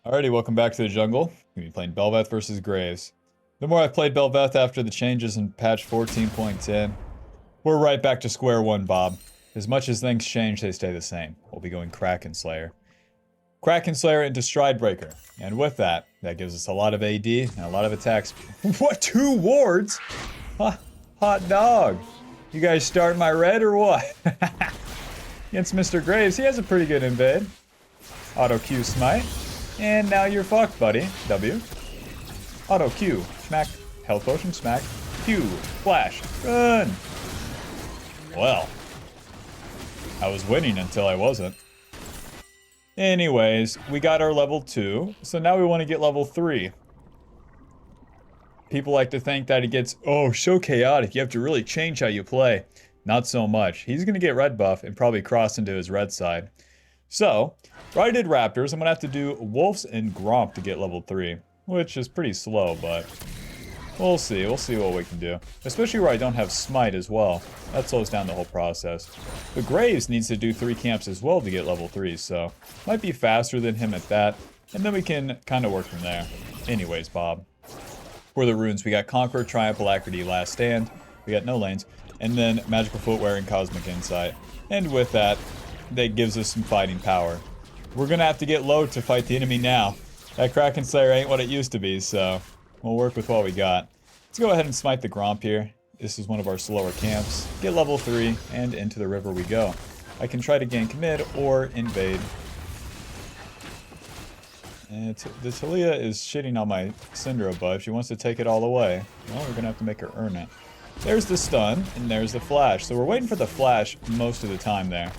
Alrighty, welcome back to the jungle. We're gonna be playing Bel'veth versus Graves. The more I've played Bel'veth after the changes in patch 14.10, we're right back to square one, Bob. As much as things change, they stay the same. We'll be going Kraken Slayer. Kraken Slayer into Stridebreaker. And with that, that gives us a lot of AD and a lot of attack speed. What, 2 wards? Hot dog. You guys start my red or what? Against Mr. Graves, he has a pretty good invade. Auto Q smite. And now you're fucked, buddy. W. Auto Q. Smack. Health potion. Smack. Q. Flash. Run. Well. I was winning until I wasn't. Anyways, we got our level 2. So now we want to get level 3. People like to think that it gets, oh, so chaotic. You have to really change how you play. Not so much. He's going to get red buff and probably cross into his red side. So, I did Raptors. I'm going to have to do Wolves and Gromp to get level 3. Which is pretty slow, but we'll see. We'll see what we can do. Especially where I don't have Smite as well. That slows down the whole process. But Graves needs to do 3 camps as well to get level 3, so might be faster than him at that. And then we can kind of work from there. Anyways, Bob. For the runes, we got Conqueror, Triumph, Alacrity, Last Stand. We got no lanes. And then Magical Footwear and Cosmic Insight. And with that, that gives us some fighting power. We're gonna have to get low to fight the enemy now. That Kraken Slayer ain't what it used to be, so we'll work with what we got. Let's go ahead and smite the Gromp here. This is one of our slower camps. Get level 3, and into the river we go. I can try to gank mid or invade. And the Talia is shitting on my Syndra buff. She wants to take it all away. Well, we're gonna have to make her earn it. There's the stun, and there's the flash. So we're waiting for the flash most of the time there.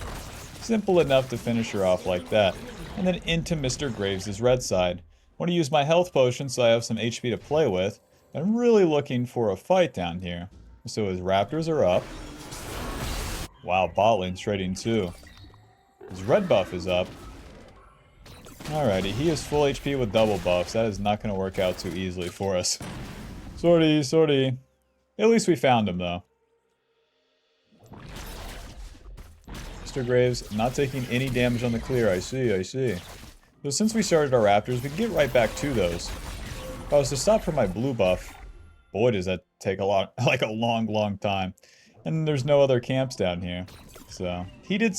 Simple enough to finish her off like that. And then into Mr. Graves' red side. Want to use my health potion so I have some HP to play with. I'm really looking for a fight down here. So his Raptors are up. Wow, bot lane's trading too. His red buff is up. Alrighty, he is full HP with double buffs. That is not going to work out too easily for us. Sorry. At least we found him though. Mr. Graves not taking any damage on the clear. I see. So since we started our Raptors, we can get right back to those. If I was to stop for my blue buff, boy does that take a long time. And there's no other camps down here. So he did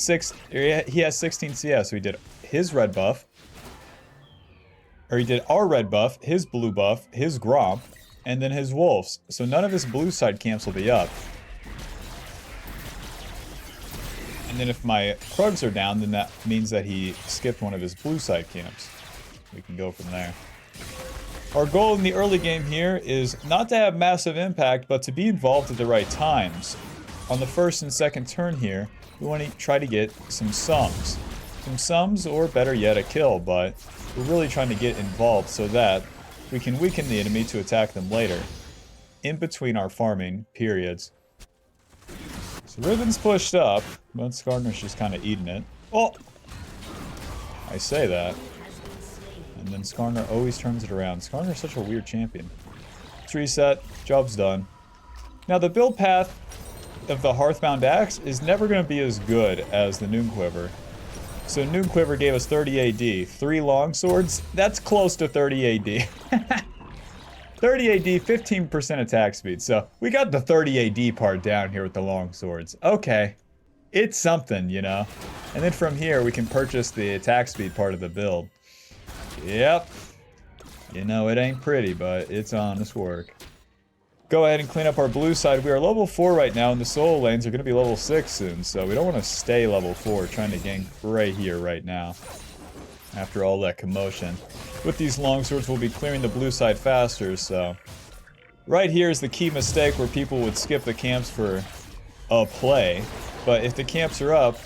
he has 16 CS, so he did his red buff. Or he did our red buff, his blue buff, his Gromp, and then his Wolves. So none of his blue side camps will be up. And then if my Krugs are down, then that means that he skipped one of his blue side camps. We can go from there. Our goal in the early game here is not to have massive impact, but to be involved at the right times. On the first and second turn here, we want to try to get some sums. Some sums, or better yet, a kill, but we're really trying to get involved so that we can weaken the enemy to attack them later. In between our farming periods. So Ribbon's pushed up, but Skarner's just kind of eating it. Oh! I say that. And then Skarner always turns it around. Skarner's such a weird champion. Let's reset. Job's done. Now the build path of the Hearthbound Axe is never going to be as good as the Noon Quiver. So Noon Quiver gave us 30 AD. 3 longswords? That's close to 30 AD. 30 AD, 15% attack speed. So we got the 30 AD part down here with the longswords. Okay. It's something, you know. And then from here, we can purchase the attack speed part of the build. Yep. You know, it ain't pretty, but it's honest work. Go ahead and clean up our blue side. We are level 4 right now, and the solo lanes are going to be level 6 soon. So we don't want to stay level 4 trying to gank right here, right now. After all that commotion. With these longswords, we'll be clearing the blue side faster, so... Right here is the key mistake where people would skip the camps for a play. But if the camps are up,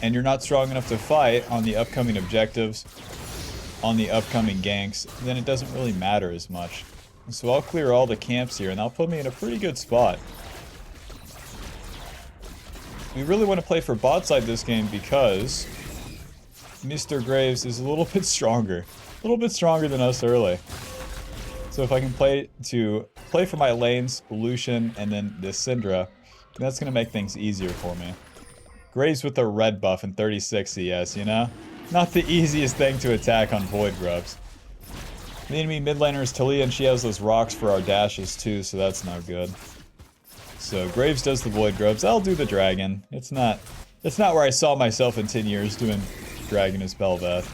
and you're not strong enough to fight on the upcoming objectives, on the upcoming ganks, then it doesn't really matter as much. So I'll clear all the camps here, and that'll put me in a pretty good spot. We really want to play for bot side this game because Mr. Graves is a little bit stronger. A little bit stronger than us early. So if I can play for my lanes, Lucian, and then this Syndra, that's going to make things easier for me. Graves with the red buff and 36 CS, you know? Not the easiest thing to attack on Void Grubs. The enemy mid laner is Talia, and she has those rocks for our dashes too, so that's not good. So Graves does the Void Grubs. I'll do the Dragon. It's not where I saw myself in 10 years doing Dragon as Bel'veth.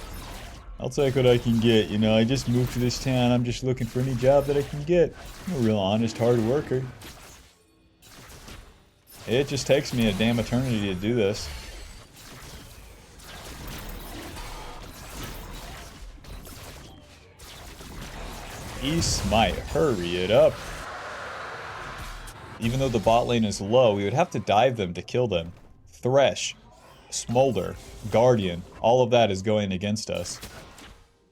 I'll take what I can get, you know, I just moved to this town, I'm just looking for any job that I can get. I'm a real honest, hard worker. It just takes me a damn eternity to do this. East might hurry it up. Even though the bot lane is low, we would have to dive them to kill them. Thresh, Smolder, Guardian, all of that is going against us.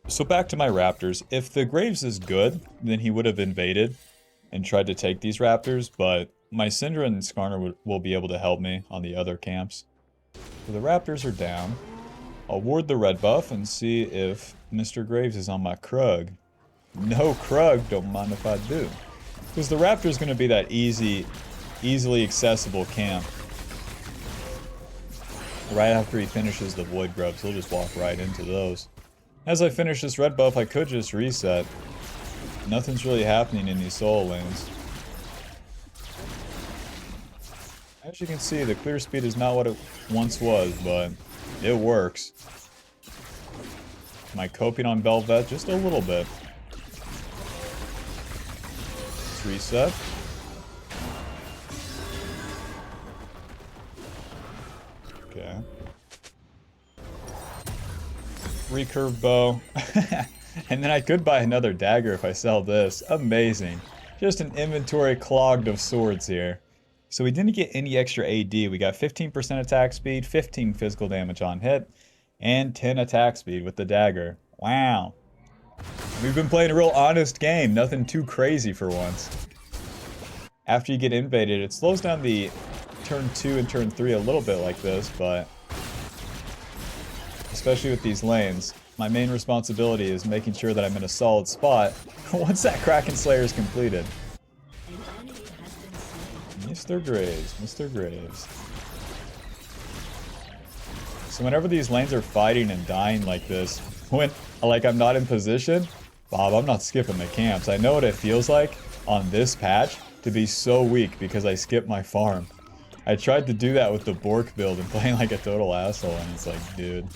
So back to my Raptors. If the Graves is good, then he would have invaded and tried to take these Raptors, but my Syndra and Skarner will be able to help me on the other camps. So the Raptors are down. I'll ward the red buff and see if Mr. Graves is on my Krug. No Krug, don't mind if I do. Because the Raptor is going to be that easily accessible camp. Right after he finishes the Void Grubs, he'll just walk right into those. As I finish this red buff, I could just reset. Nothing's really happening in these solo lanes. As you can see, the clear speed is not what it once was, but it works. Am I coping on Bel'veth? Just a little bit. Let's reset. Okay. Recurve bow. And then I could buy another dagger if I sell this. Amazing. Just an inventory clogged of swords here. So we didn't get any extra AD. We got 15% attack speed, 15 physical damage on hit, and 10 attack speed with the dagger. Wow. We've been playing a real honest game. Nothing too crazy for once. After you get invaded, it slows down the turn 2 and turn 3 a little bit like this, but especially with these lanes, my main responsibility is making sure that I'm in a solid spot once that Kraken Slayer is completed. Mr. Graves, Mr. Graves. So whenever these lanes are fighting and dying like this, when I'm not in position, Bob, I'm not skipping the camps. I know what it feels like on this patch to be so weak because I skipped my farm. I tried to do that with the Bork build and playing like a total asshole, and it's like, dude,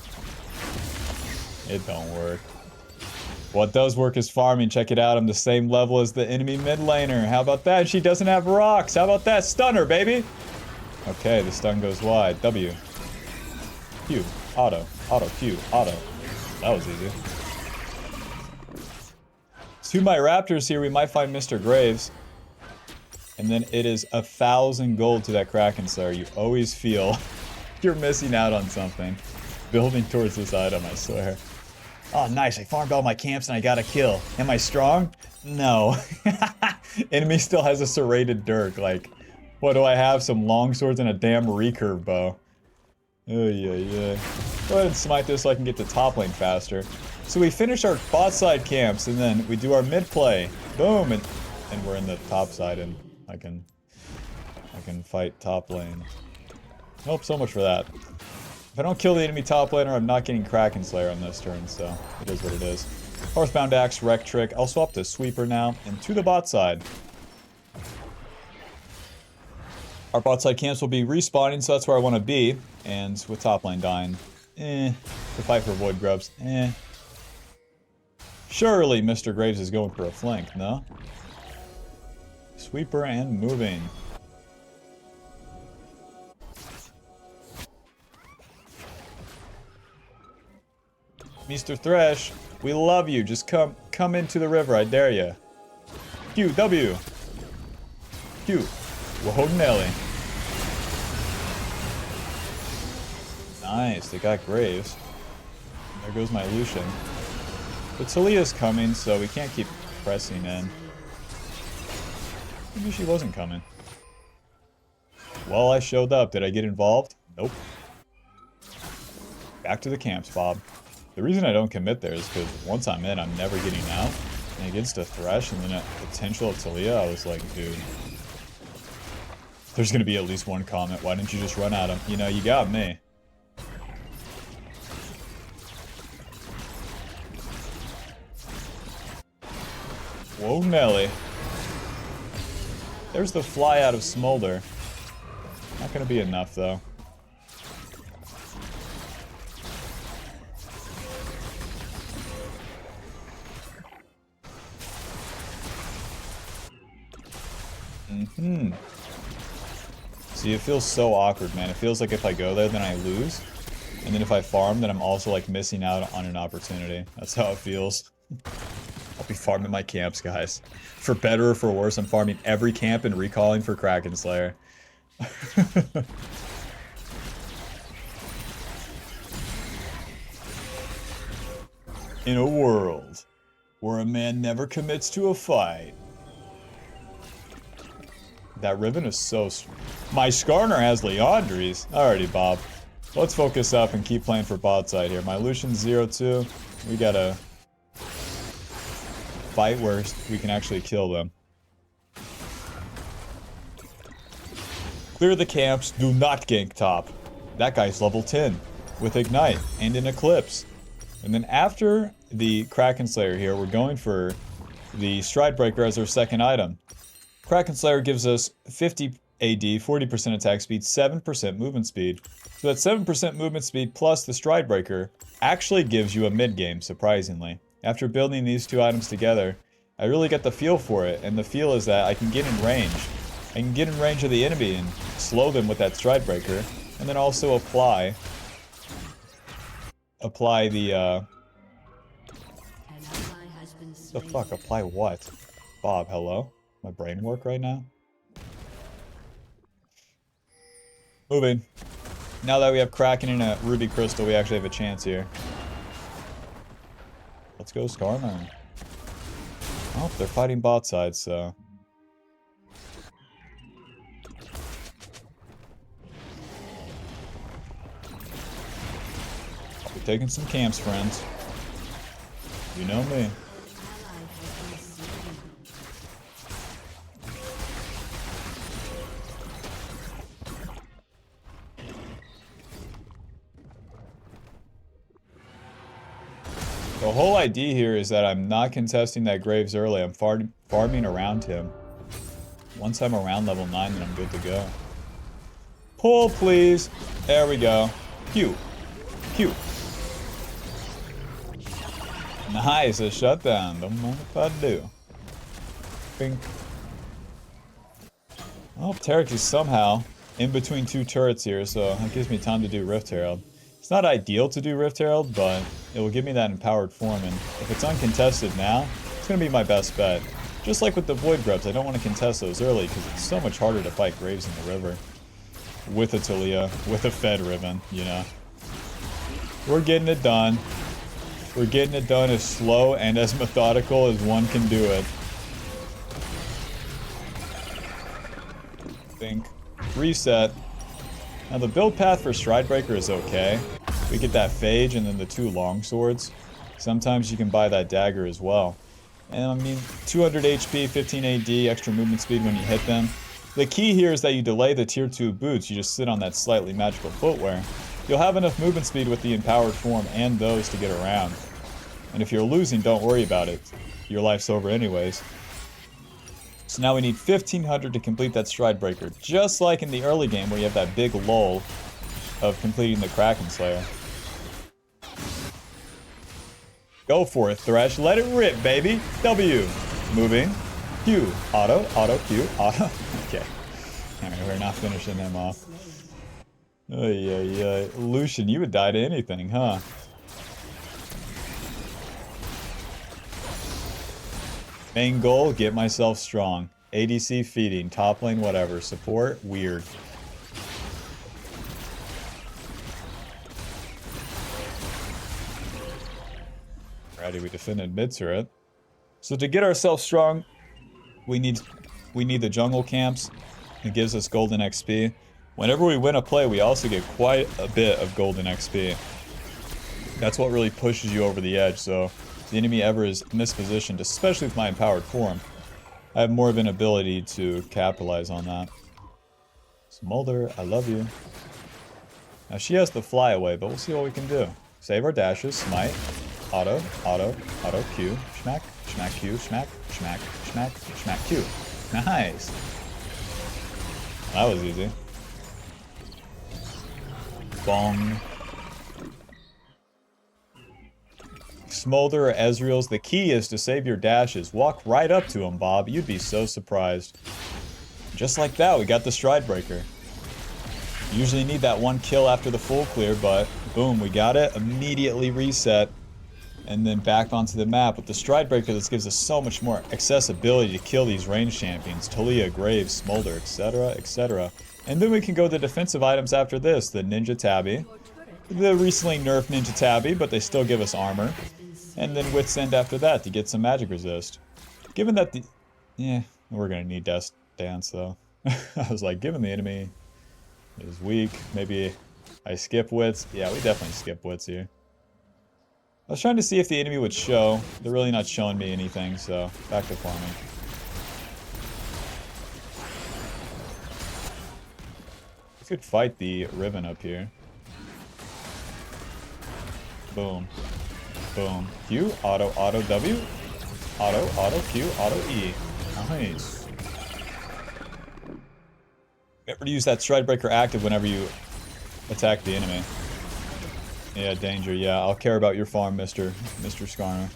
it don't work. What does work is farming. Check it out. I'm the same level as the enemy mid laner. How about that? She doesn't have rocks. How about that? Stunner, baby. Okay, the stun goes wide. W. Q. Auto. Auto. Q. Auto. That was easy. To my Raptors here, we might find Mr. Graves. And then it is 1,000 gold to that Kraken Slayer. You always feel you're missing out on something. Building towards this item, I swear. Oh, nice. I farmed all my camps and I got a kill. Am I strong? No. Enemy still has a serrated dirk. Like, what do I have? Some long swords and a damn recurve bow. Oh, yeah. Go ahead and smite this so I can get to top lane faster. So we finish our bot side camps and then we do our mid play. Boom. And we're in the top side and I can fight top lane. Nope, so much for that. If I don't kill the enemy top laner, I'm not getting Kraken Slayer on this turn, so it is what it is. Hearthbound Axe, Wreck Trick. I'll swap to Sweeper now, and to the bot side. Our bot side camps will be respawning, so that's where I want to be. And with top lane dying, to fight for Void Grubs, Surely Mr. Graves is going for a flank, no? Sweeper and moving. Mr. Thresh, we love you. Just come into the river, I dare ya. Q, W. Q. Whoa, Nelly. Nice, they got Graves. There goes my Lucian. But Talia's coming, so we can't keep pressing in. Maybe she wasn't coming. Well, I showed up. Did I get involved? Nope. Back to the camps, Bob. The reason I don't commit there is because once I'm in, I'm never getting out. And against a Thresh and then a potential of Talia, I was like, dude, there's going to be at least one comment. Why didn't you just run at him? You know, you got me. Whoa, Nelly. There's the fly out of Smolder. Not gonna be enough, though. See, it feels so awkward, man. It feels like if I go there, then I lose. And then if I farm, then I'm also, like, missing out on an opportunity. That's how it feels. I'll be farming my camps, guys. For better or for worse, I'm farming every camp and recalling for Kraken Slayer. In a world where a man never commits to a fight. That Riven is so... My Skarner has Leandries. Alrighty, Bob. Let's focus up and keep playing for bot side here. My Lucian's 0-2. We gotta fight where we can actually kill them. Clear the camps. Do not gank top. That guy's level 10 with Ignite and an Eclipse. And then after the Kraken Slayer here, we're going for the Stridebreaker as our second item. Kraken Slayer gives us 50 AD, 40% attack speed, 7% movement speed. So that 7% movement speed plus the Stridebreaker actually gives you a mid-game, surprisingly. After building these two items together, I really get the feel for it, and the feel is that I can get in range. I can get in range of the enemy and slow them with that Stridebreaker, and then also apply the, the fuck, apply what? Bob, hello? My brain work right now? Moving. Now that we have Kraken and a Ruby Crystal, we actually have a chance here. Let's go Skarner. Oh, they're fighting bot side, so... I'll be taking some camps, friends. You know me. The whole idea here is that I'm not contesting that Graves early. I'm farming around him. Once I'm around level 9, then I'm good to go. Pull, please. There we go. Q. Q. Nice, a shutdown. Don't mind if I do. Bing. Oh, Tarek is somehow in between two turrets here, so that gives me time to do Rift Herald. It's not ideal to do Rift Herald, but it will give me that empowered form, and if it's uncontested now, it's going to be my best bet. Just like with the Void Grubs, I don't want to contest those early, because it's so much harder to fight Graves in the river. With a Talia, with a Fed Riven, you know. We're getting it done. We're getting it done as slow and as methodical as one can do it. Think. Reset. Now the build path for Stridebreaker is okay. We get that Phage and then the two longswords. Sometimes you can buy that dagger as well. And I mean, 200 HP, 15 AD, extra movement speed when you hit them. The key here is that you delay the tier 2 boots, you just sit on that slightly magical footwear. You'll have enough movement speed with the empowered form and those to get around. And if you're losing, don't worry about it. Your life's over anyways. So now we need 1500 to complete that Stridebreaker, just like in the early game where you have that big lull of completing the Kraken Slayer. Go for it, Thresh. Let it rip, baby. W. Moving. Q. Auto. Auto. Q. Auto. Okay. Alright, we're not finishing him off. Lucian, you would die to anything, huh? Main goal, get myself strong. ADC feeding, top lane whatever. Support, weird. Alrighty, we defended mid turret. So to get ourselves strong, we need the jungle camps. It gives us golden XP. Whenever we win a play, we also get quite a bit of golden XP. That's what really pushes you over the edge, so if the enemy ever is mispositioned, especially with my empowered form, I have more of an ability to capitalize on that. Smolder, I love you. Now she has the fly away, but we'll see what we can do. Save our dashes, smite. auto, Q, schmack, schmack Q, schmack, schmack, schmack, schmack Q. Nice. That was easy. Bong. Smolder or Ezreal's, the key is to save your dashes. Walk right up to him, Bob. You'd be so surprised. Just like that, we got the Stride Breaker. Usually need that one kill after the full clear, but boom, we got it. Immediately reset. And then back onto the map with the Stride Breaker. This gives us so much more accessibility to kill these ranged champions. Talia, Graves, Smolder, etc, etc. And then we can go to defensive items after this. The Ninja Tabby. The recently nerfed Ninja Tabby, but they still give us armor. And then Wit's End after that to get some magic resist. Given that the... Yeah, we're gonna need Death Dance though. I was like, given the enemy is weak, maybe I skip Wits. Yeah, we definitely skip Wits here. I was trying to see if the enemy would show. They're really not showing me anything, so back to farming. We could fight the Riven up here. Boom. Boom. Q, auto, W. Auto, Q, auto, E. Nice. Remember to use that Stride Breaker active whenever you attack the enemy. Yeah, danger. Yeah, I'll care about your farm, Mr. Skarner.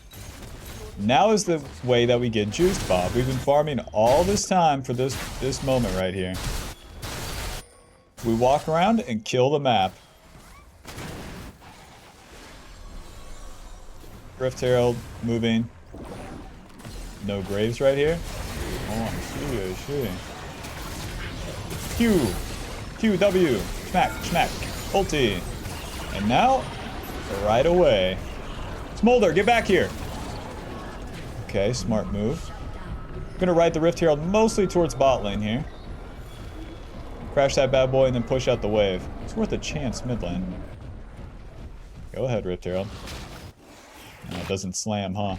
Now is the way that we get juiced, Bob. We've been farming all this time for this moment right here. We walk around and kill the map. Rift Herald moving. No Graves right here. Oh, I see. Q, W, smack, smack, ulti. And now, right away. Smolder, get back here. Okay, smart move. I'm gonna ride the Rift Herald mostly towards bot lane here. Crash that bad boy and then push out the wave. It's worth a chance mid lane. Go ahead, Rift Herald. No, it doesn't slam, huh?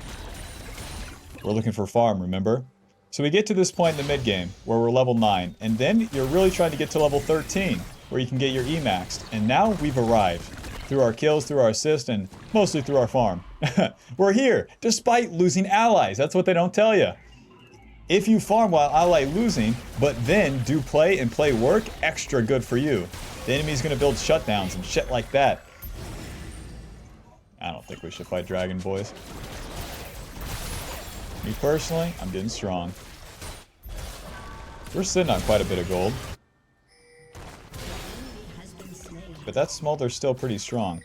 We're looking for farm, remember? So we get to this point in the mid game where we're level 9, and then you're really trying to get to level 13 where you can get your E maxed. And now we've arrived through our kills, through our assist, and mostly through our farm. We're here despite losing allies. That's what they don't tell you. If you farm while ally losing, but then do play and play work, extra good for you. The enemy's gonna build shutdowns and shit like that. I don't think we should fight Dragon Boys. Me personally, I'm getting strong. We're sitting on quite a bit of gold. But that Smolder's still pretty strong.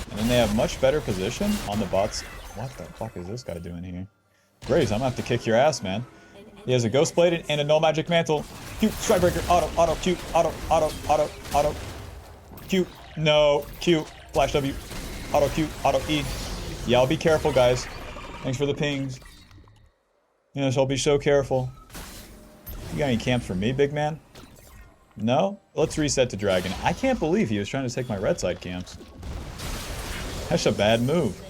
And then they have much better position on the bots. What the fuck is this guy doing here? Graves, I'm gonna have to kick your ass, man. He has a Ghost Bladed and a No Magic Mantle. Q, Stride Breaker, auto, Q, auto. Q, no, Q, Flash W, auto Q, auto E. Yeah, I'll be careful, guys. Thanks for the pings. Yes, I'll be so careful. You got any camps for me, big man? No? Let's reset to Dragon. I can't believe he was trying to take my red side camps. That's a bad move.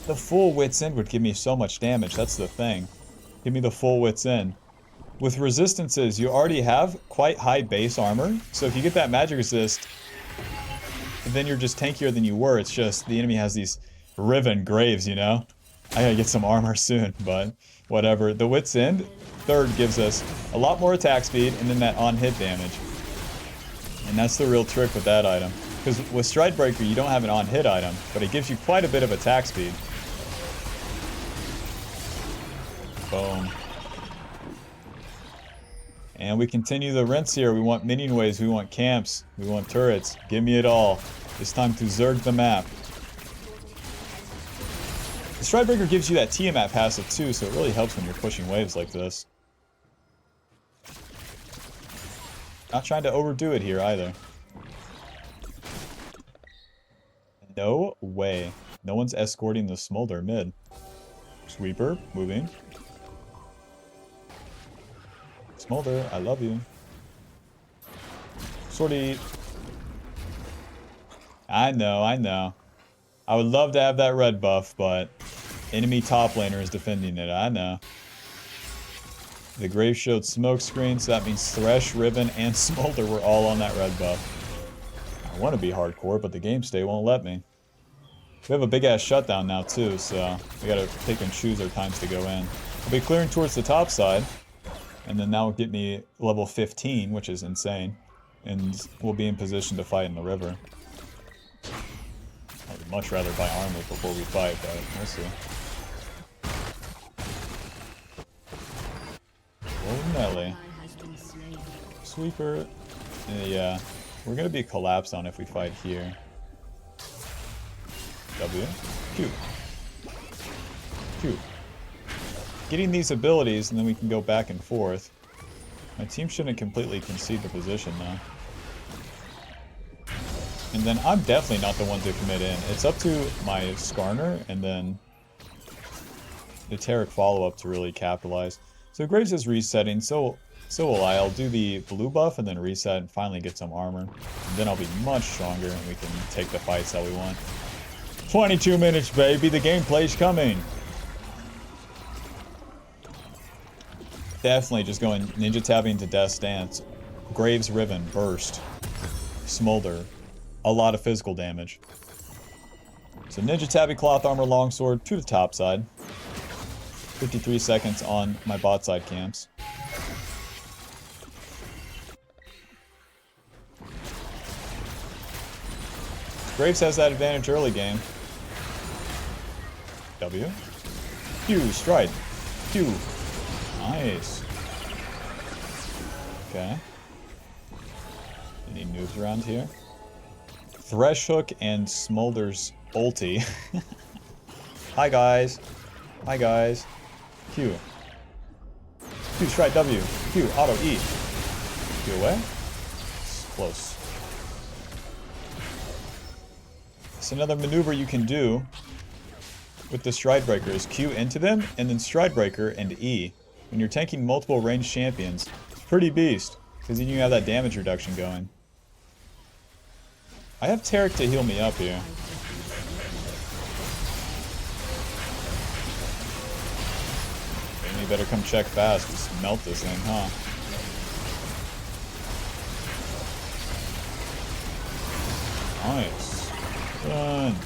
The full Wits End would give me so much damage, that's the thing. Give me the full Wits End. With resistances, you already have quite high base armor, so if you get that magic resist, then you're just tankier than you were. It's just the enemy has these Riven Graves, you know? I gotta get some armor soon, but whatever. The Wits End, third, gives us a lot more attack speed and then that on-hit damage. And that's the real trick with that item. Because with Stride Breaker, you don't have an on-hit item, but it gives you quite a bit of attack speed. Boom. And we continue the rinse here. We want minion waves, we want camps, we want turrets. Give me it all. It's time to zerg the map. The Stride Breaker gives you that Tiamat passive too, so it really helps when you're pushing waves like this. Not trying to overdo it here either. No way. No one's escorting the Smolder mid. Sweeper, moving. Smolder, I love you. Sortie. I know. I would love to have that red buff, but enemy top laner is defending it. I know. The Grave showed smoke screen, so that means Thresh, Riven, and Smolder were all on that red buff. I want to be hardcore, but the game state won't let me. We have a big-ass shutdown now, too, so we gotta pick and choose our times to go in. I'll be clearing towards the top side, and then that will get me level 15, which is insane, and we'll be in position to fight in the river. I would much rather buy armor before we fight, but we'll see. Oh, Nelly. Sweeper. Yeah, we're gonna be collapsed on if we fight here. W. Q. Q. Getting these abilities, and then we can go back and forth. My team shouldn't completely concede the position, though. And then I'm definitely not the one to commit in. It's up to my Skarner, and then the Taric follow-up to really capitalize. So Graves is resetting, so will I. I'll do the blue buff, and then reset, and finally get some armor. And then I'll be much stronger, and we can take the fights that we want. 22 minutes, baby. The gameplay's coming. Definitely just going Ninja Tabbing to Death Stance. Graves Riven, Burst, Smolder. A lot of physical damage. So Ninja Tabbing Cloth Armor Longsword to the top side. 53 seconds on my bot side camps. Graves has that advantage early game. W. Q, stride. Q. Nice. Okay. Any noobs around here? Thresh Hook and Smolder's ulti. Hi guys. Hi guys. Q. Q, stride W. Q, auto E. Q away. It's close. So another maneuver you can do with the Stride Breaker is Q into them, and then Stride Breaker and E. When you're tanking multiple ranged champions, it's pretty beast, because then you have that damage reduction going. I have Taric to heal me up here. You better come check fast, just melt this thing, huh? Nice. Done.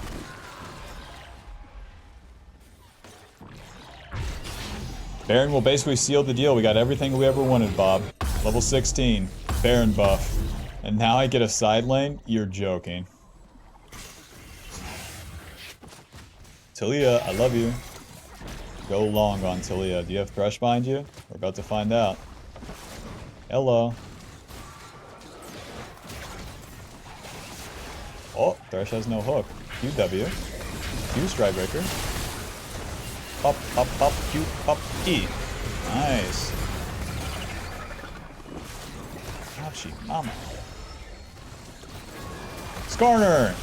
Baron will basically seal the deal. We got everything we ever wanted, Bob. Level 16. Baron buff. And now I get a side lane? You're joking. Talia, I love you. Go long on Talia. Do you have Thresh behind you? We're about to find out. Hello. Oh, Thresh has no hook. QW. Q Strikebreaker. Up, up, up, Q, up, E. Nice. Ouchie, mama. Skarner!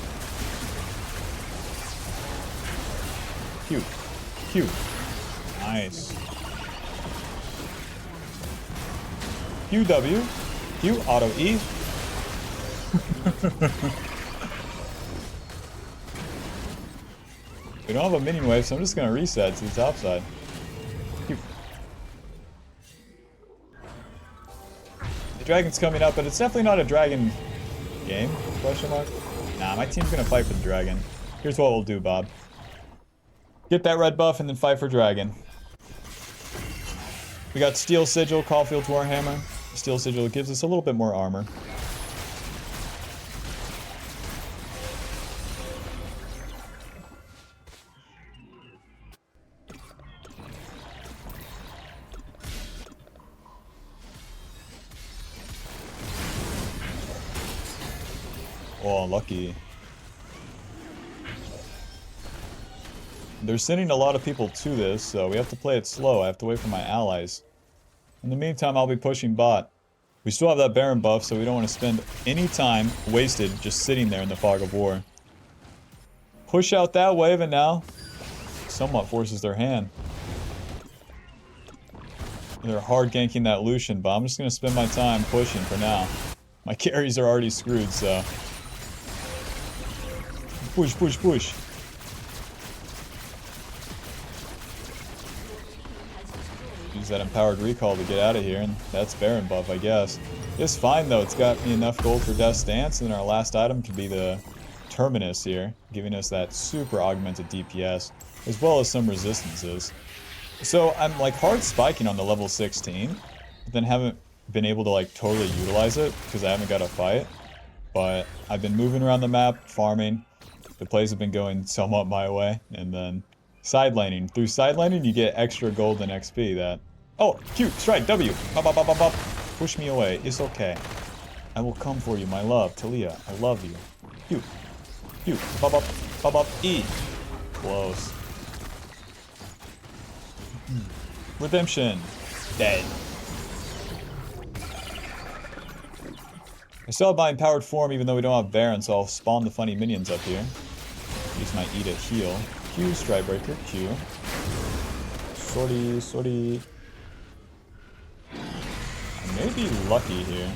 Q. Q. Nice. QW. Q, auto E. We don't have a minion wave, so I'm just gonna reset to the top side. Q. The dragon's coming up, but it's definitely not a dragon game? Question mark? Nah, my team's gonna fight for the dragon. Here's what we'll do, Bob. Get that red buff and then fight for dragon. We got Steel Sigil, Caulfield's Warhammer. Steel Sigil gives us a little bit more armor. Oh, lucky. They're sending a lot of people to this, so we have to play it slow. I have to wait for my allies. In the meantime, I'll be pushing bot. We still have that Baron buff, so we don't want to spend any time wasted just sitting there in the fog of war. Push out that wave, and now somewhat forces their hand. They're hard ganking that Lucian, but I'm just going to spend my time pushing for now. My carries are already screwed, so... Push, push, push. Use that empowered recall to get out of here, and that's Baron buff, I guess. It's fine though, it's got me enough gold for Death's Dance, and then our last item can be the Terminus here, giving us that super augmented DPS, as well as some resistances. So I'm like hard spiking on the level 16, but then haven't been able to like totally utilize it, because I haven't got a fight. But I've been moving around the map, farming. The plays have been going somewhat my way, and then side laning. Through side laning, you get extra gold and XP that... Oh, Q, strike, W. Bop, bop, bop, bop, bop. Push me away. It's okay. I will come for you, my love. Talia, I love you. Q. Q. Bop, bop, bop, bop. E. Close. Redemption. Dead. I still have my empowered form even though we don't have Baron, so I'll spawn the funny minions up here. Use my E to heal. Q, Strikebreaker, Q. Sortie, sortie. I may be lucky here.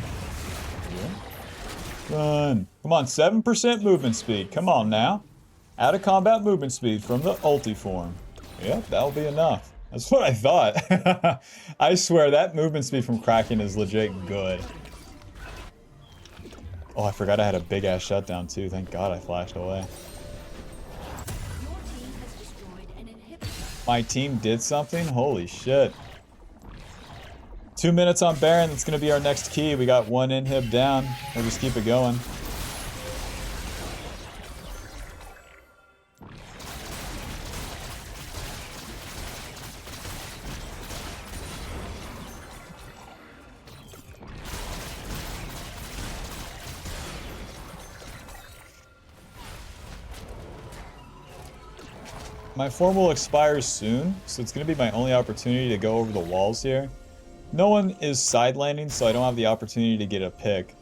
Run. Come on, 7% movement speed. Come on now. Out of combat movement speed from the ulti form. Yep, that'll be enough. That's what I thought. I swear that movement speed from Kraken is legit good. Oh, I forgot I had a big ass shutdown too. Thank God I flashed away. My team did something? Holy shit. 2 minutes on Baron, that's gonna be our next key. We got one inhib down. We'll just keep it going. My form will expire soon, so it's going to be my only opportunity to go over the walls here. No one is side landing, so I don't have the opportunity to get a pick.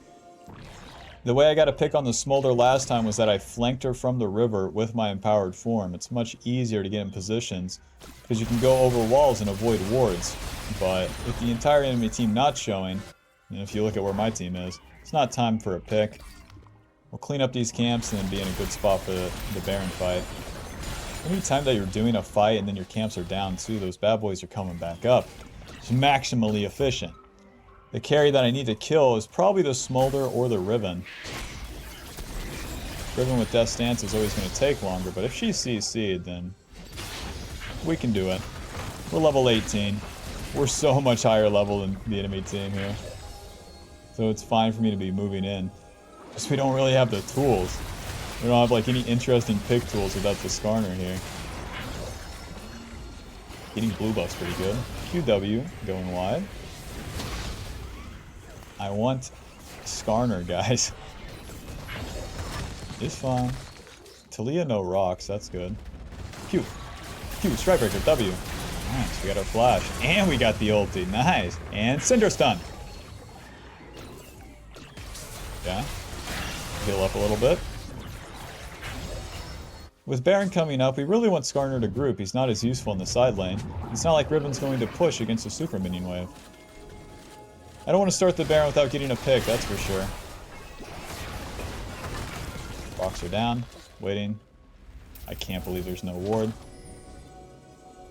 The way I got a pick on the Smolder last time was that I flanked her from the river with my empowered form. It's much easier to get in positions, because you can go over walls and avoid wards. But with the entire enemy team not showing, and if you look at where my team is, it's not time for a pick. We'll clean up these camps and then be in a good spot for the Baron fight. Anytime that you're doing a fight and then your camps are down too, those bad boys are coming back up. It's maximally efficient. The carry that I need to kill is probably the Smolder or the Riven. Riven with Death's Dance is always going to take longer, but if she CC'd, then we can do it. We're level 18. We're so much higher level than the enemy team here. So it's fine for me to be moving in. Just we don't really have the tools. We don't have like any interesting pick tools without the Skarner here. Getting blue buff's pretty good. QW going wide. I want Skarner, guys. It's fine. Talia no rocks, that's good. Q. Q, Strikebreaker, W. Nice, we got our flash. And we got the ulti, nice. And Cinder Stun. Yeah. Heal up a little bit. With Baron coming up, we really want Skarner to group. He's not as useful in the side lane. It's not like Riven's going to push against a super minion wave. I don't want to start the Baron without getting a pick, that's for sure. Rocks are down. Waiting. I can't believe there's no ward.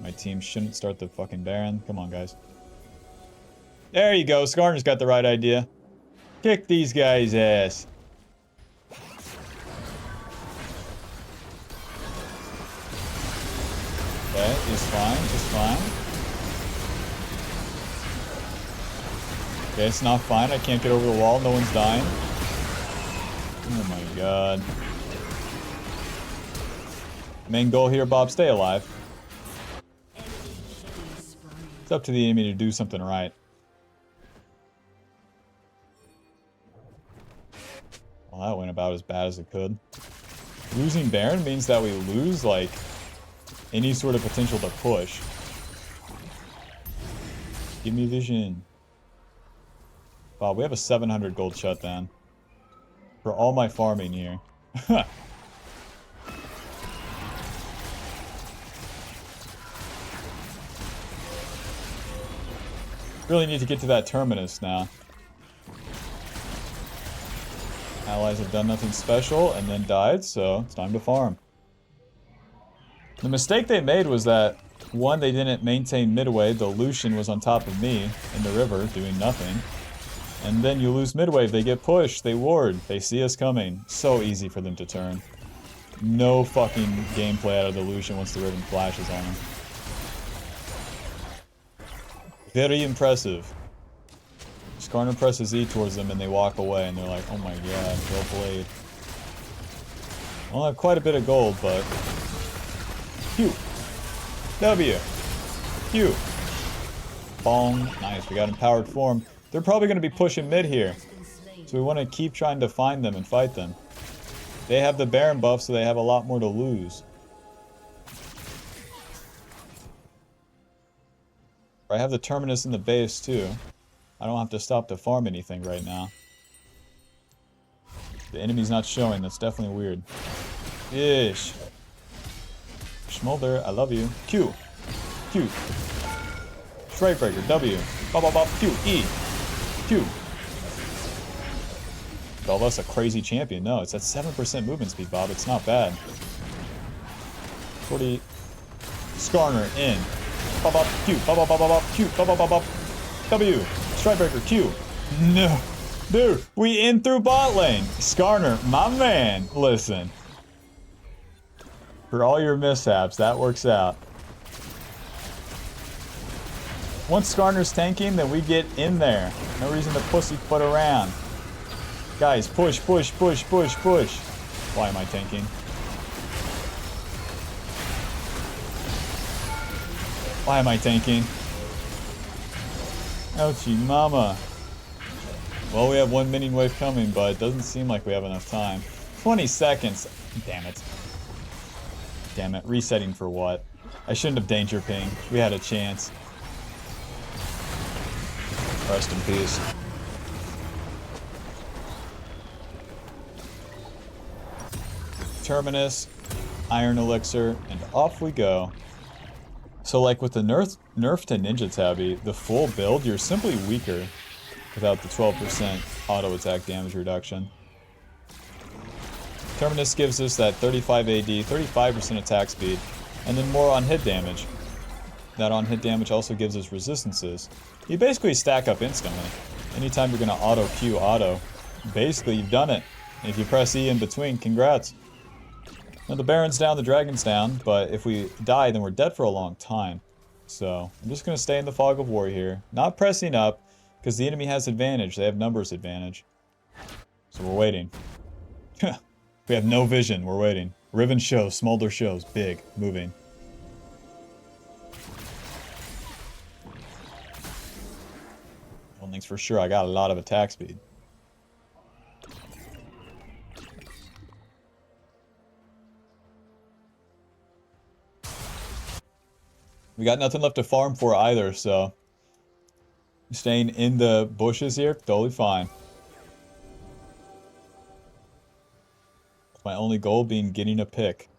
My team shouldn't start the fucking Baron. Come on, guys. There you go. Skarner's got the right idea. Kick these guys' ass. Okay, it's fine, it's fine. Okay, it's not fine. I can't get over the wall. No one's dying. Oh my god. Main goal here, Bob, stay alive. It's up to the enemy to do something right. Well, that went about as bad as it could. Losing Baron means that we lose, like, any sort of potential to push. Give me vision. Wow, we have a 700 gold shutdown. For all my farming here. Really need to get to that terminus now. Allies have done nothing special and then died, so it's time to farm. The mistake they made was that One, they didn't maintain mid-wave. The Lucian was on top of me in the river doing nothing. And then you lose mid-wave. They get pushed. They ward. They see us coming. So easy for them to turn. No fucking gameplay out of the Lucian once the Riven flashes on him. Very impressive. Skarner presses E towards them and they walk away and they're like, oh my god, well played. Well, I have quite a bit of gold, but... Q. W. Q. Bong. Nice, we got empowered form. They're probably going to be pushing mid here. So we want to keep trying to find them and fight them. They have the Baron buff, so they have a lot more to lose. I have the Terminus in the base, too. I don't have to stop to farm anything right now. The enemy's not showing. That's definitely weird. Ish. Smolder, I love you. Q. Q. Strikebreaker, W. Bop, bop, bop. Q. E. Q. Bel'veth's a crazy champion. No, it's at 7% movement speed, Bob. It's not bad. 40. Skarner in. Bop, bop, Q. Bop, bop, bop, bop, Q. Bop, bop, bop, bop. W. Strikebreaker, Q. No. Dude, we in through bot lane. Skarner, my man. Listen. For all your mishaps, that works out. Once Skarner's tanking, then we get in there. No reason to pussyfoot around. Guys, push, push, push, push, push. Why am I tanking? Why am I tanking? Ouchie mama. Well, we have one minion wave coming, but it doesn't seem like we have enough time. 20 seconds. Damn it. Damn it. Resetting for what? I shouldn't have danger pinged. We had a chance. Rest in peace. Terminus, Iron Elixir, and off we go. So like with the nerf to Ninja Tabby, the full build, you're simply weaker without the 12% auto attack damage reduction. Terminus gives us that 35 AD, 35% attack speed, and then more on hit damage. That on hit damage also gives us resistances. You basically stack up instantly. Anytime you're gonna auto Q auto, basically you've done it. If you press E in between, congrats. Now the Baron's down, the Dragon's down, but if we die, then we're dead for a long time. So, I'm just going to stay in the fog of war here. Not pressing up, because the enemy has advantage. They have numbers advantage. So we're waiting. We have no vision, we're waiting. Riven shows, Smolder shows, big, moving. One thing's for sure, I got a lot of attack speed. We got nothing left to farm for either, so staying in the bushes here, totally fine. My only goal being getting a pick.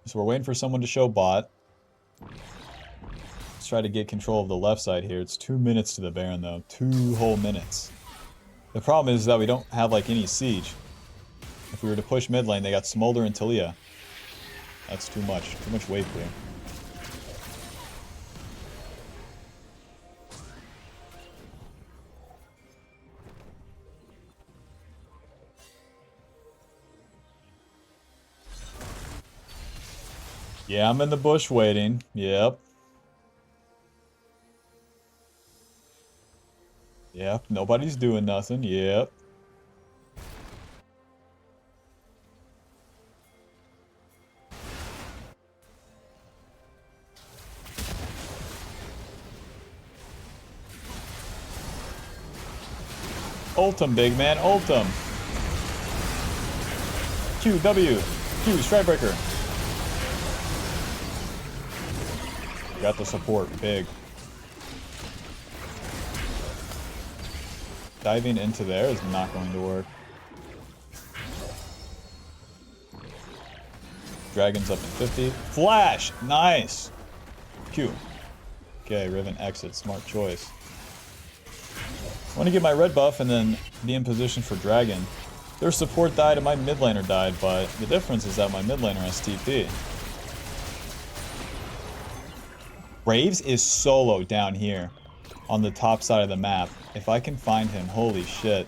So we're waiting for someone to show bot. Let's try to get control of the left side here. It's 2 minutes to the Baron though. 2 whole minutes. The problem is that we don't have like any siege. If we were to push mid lane, they got Smolder and Talia. That's too much. Too much wave clear. Yeah, I'm in the bush waiting. Yep. Yep, nobody's doing nothing. Yep. Ult him, big man. Ult him. Q, W. Q, Strikebreaker. Got the support, big. Diving into there is not going to work. Dragon's up to 50. Flash! Nice! Q. Okay, Riven exit. Smart choice. I want to get my red buff and then be in position for Dragon. Their support died and my mid laner died, but the difference is that my mid laner has TP. Graves is solo down here on the top side of the map. If I can find him, holy shit.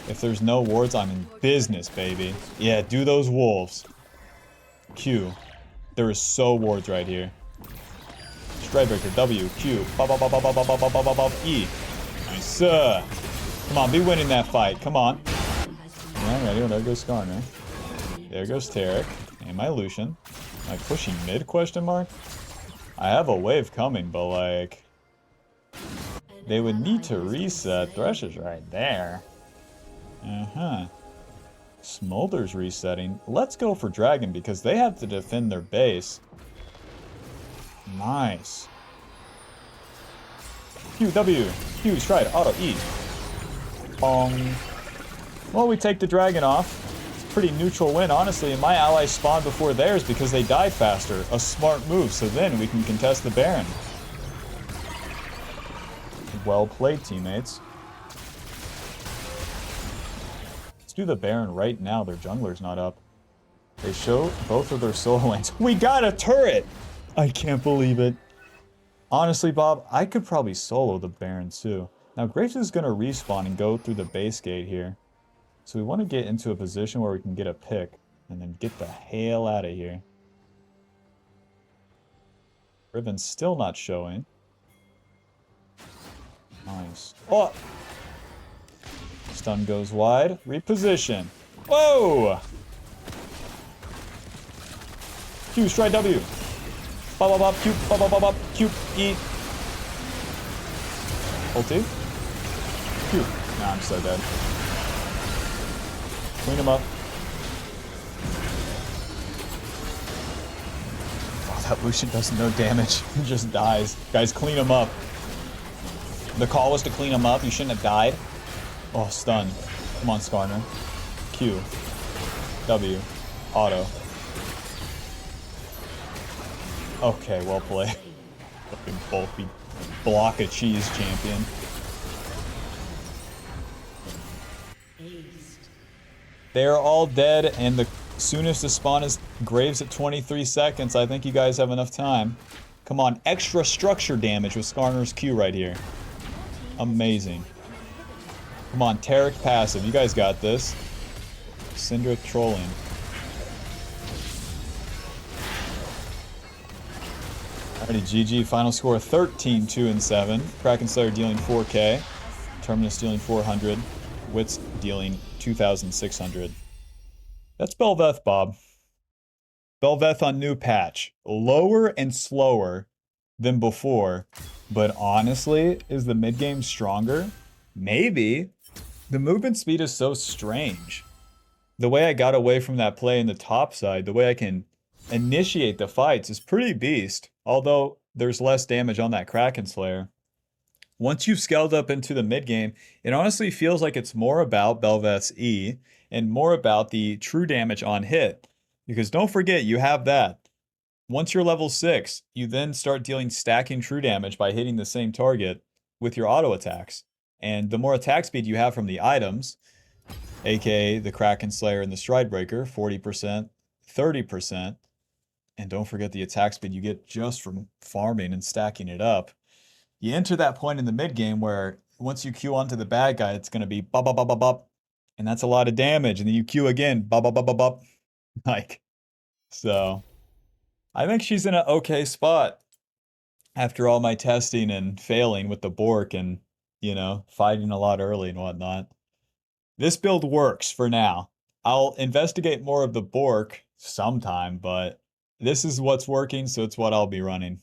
If there's no wards, I'm in business, baby. Yeah, do those wolves. Q. There is so wards right here. Stridebreaker, W, Q, E. Nice. Come on, be winning that fight. Come on. Yeah, ready. Well, there goes Skarner. There goes Tarek. And my Lucian. Am I pushing mid, question mark? I have a wave coming, but like... They would need to reset. Thresh is right there. Uh-huh. Smolder's resetting. Let's go for Dragon because they have to defend their base. Nice. Q, W, Q, stride, auto, E. Bong. Well, we take the Dragon off. It's a pretty neutral win, honestly. And my allies spawn before theirs because they die faster. A smart move, so then we can contest the Baron. Well played, teammates. Let's do the Baron right now. Their jungler's not up. They show both of their solo lanes. We got a turret! I can't believe it. Honestly, Bob, I could probably solo the Baron too. Now, Graves is going to respawn and go through the base gate here. So we want to get into a position where we can get a pick and then get the hell out of here. Riven's still not showing. Nice. Oh! Stun goes wide. Reposition. Whoa! Q, stride W. Bop, bop, bop, Q, bop, bop, bop, bop, Q, E. Ulti. Q. Nah, I'm so dead. Clean him up. Oh, that Lucian does no damage. He just dies. Guys, clean him up. The call was to clean him up. You shouldn't have died. Oh, stun. Come on, Skarner. Q. W. Auto. Okay, well played. Fucking bulky block of cheese champion. They're all dead, and the soonest to spawn is Graves at 23 seconds. I think you guys have enough time. Come on, extra structure damage with Skarner's Q right here. Amazing. Come on, Tarek passive. You guys got this. Syndra trolling. Alrighty, GG. Final score 13, 2, and 7. Kraken Slayer dealing 4k. Terminus dealing 400. Wits dealing 2,600. That's Bel'veth, Bob. Bel'veth on new patch. Lower and slower than before. But honestly, is the mid game stronger? Maybe. The movement speed is so strange. The way I got away from that play in the top side, the way I can initiate the fights is pretty beast. Although there's less damage on that Kraken Slayer. Once you've scaled up into the mid game, it honestly feels like it's more about Bel'veth's E and more about the true damage on hit. Because don't forget, you have that. Once you're level 6, you then start dealing stacking true damage by hitting the same target with your auto attacks. And the more attack speed you have from the items, aka the Kraken Slayer and the Stridebreaker, 40%, 30%, and don't forget the attack speed you get just from farming and stacking it up. You enter that point in the mid game where once you Q onto the bad guy, it's going to be bop, bop, bop, bop, bop, and that's a lot of damage. And then you Q again, bop, bop, bop, bop, bop. Like, so I think she's in an okay spot after all my testing and failing with the Bork and, you know, fighting a lot early and whatnot. This build works for now. I'll investigate more of the Bork sometime, but this is what's working, so it's what I'll be running.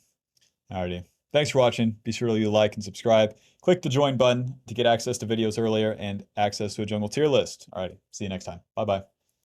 Alrighty. Thanks for watching. Be sure to leave a like and subscribe. Click the join button to get access to videos earlier and access to a jungle tier list. Alrighty. See you next time. Bye-bye.